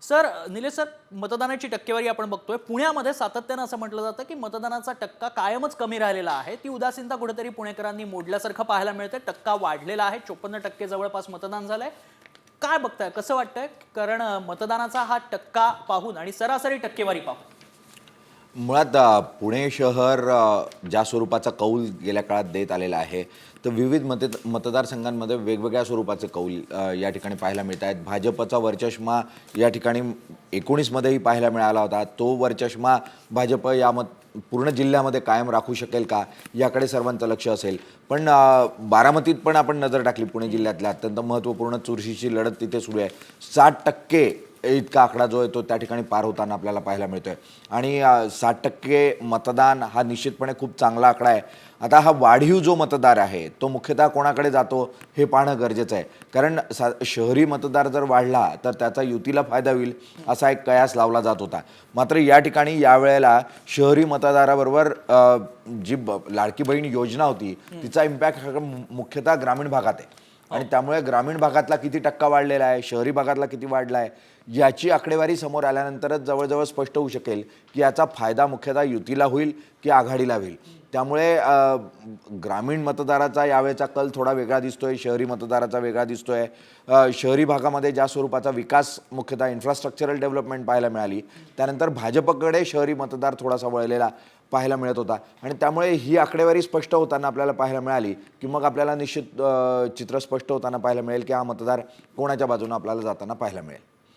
Sir Nilesh sir, मतदानाची टक्केवारी आपण बघतोय पुण्यामध्ये सातत्यानं असं म्हटलं जातं की मतदानाचा टक्का कायमच कमी राहिलेला आहे. ती उदासीनता कुठेतरी पुणेकरांनी मोडल्यासारखं पाहायला मिळते. टक्का वाढलेला आहे, 54% जवळपास मतदान झालंय. काय बघताय, कसं वाटतंय? कारण मतदानाचा हा टक्का पाहून आणि सरासरी टक्केवारी पाहून मुळात पुणे शहर ज्या स्वरूपाचा कौल गेल्या काळात देत आलेला आहे, तर विविध मतदारसंघांमध्ये वेगवेगळ्या स्वरूपाचे कौल या ठिकाणी पाहायला मिळत आहेत. भाजपचा वरचष्मा या ठिकाणी 19मध्येही पाहायला मिळाला होता. तो वरचष्मा भाजप पूर्ण जिल्ह्यामध्ये कायम राखू शकेल का, याकडे सर्वांचं लक्ष असेल. पण बारामतीत पण आपण नजर टाकली, पुणे जिल्ह्यातल्या अत्यंत महत्त्वपूर्ण चुरशीची लढत तिथे सुरू आहे. 60% इतका आकडा जो आहे तो त्या ठिकाणी पार होताना आपल्याला पाहायला मिळतोय. आणि 60% मतदान हा निश्चितपणे खूप चांगला आकडा आहे. आता हा वाढीव जो मतदार आहे तो मुख्यतः कोणाकडे जातो हे पाहणं गरजेचं आहे. कारण शहरी मतदार जर वाढला तर त्याचा युतीला फायदा होईल असा एक कयास लावला जात होता. मात्र या ठिकाणी यावेळेला शहरी मतदाराबरोबर जी लाडकी बहीण योजना होती तिचा इम्पॅक्ट मुख्यतः ग्रामीण भागात आहे. आणि त्यामुळे ग्रामीण भागातला किती टक्का वाढलेला आहे, शहरी भागातला किती वाढला आहे, याची आकडेवारी समोर आल्यानंतरच जवळजवळ स्पष्ट होऊ शकेल की याचा फायदा मुख्यतः युतीला होईल की आघाडीला होईल. त्यामुळे ग्रामीण मतदाराचा यावेळेचा कल थोडा वेगळा दिसतोय, शहरी मतदाराचा वेगळा दिसतोय. शहरी भागामध्ये ज्या स्वरूपाचा विकास मुख्यतः इन्फ्रास्ट्रक्चरल डेव्हलपमेंट पाहायला मिळाली, त्यानंतर भाजपकडे शहरी मतदार थोडासा वळलेला पाहायला मिळत होता. आणि त्यामुळे ही आकडेवारी स्पष्ट होताना आपल्याला पाहायला मिळाली की मग आपल्याला निश्चित चित्र स्पष्ट होताना पाहायला मिळेल की हा मतदार कोणाच्या बाजूने आपल्याला जाताना पाहायला मिळेल.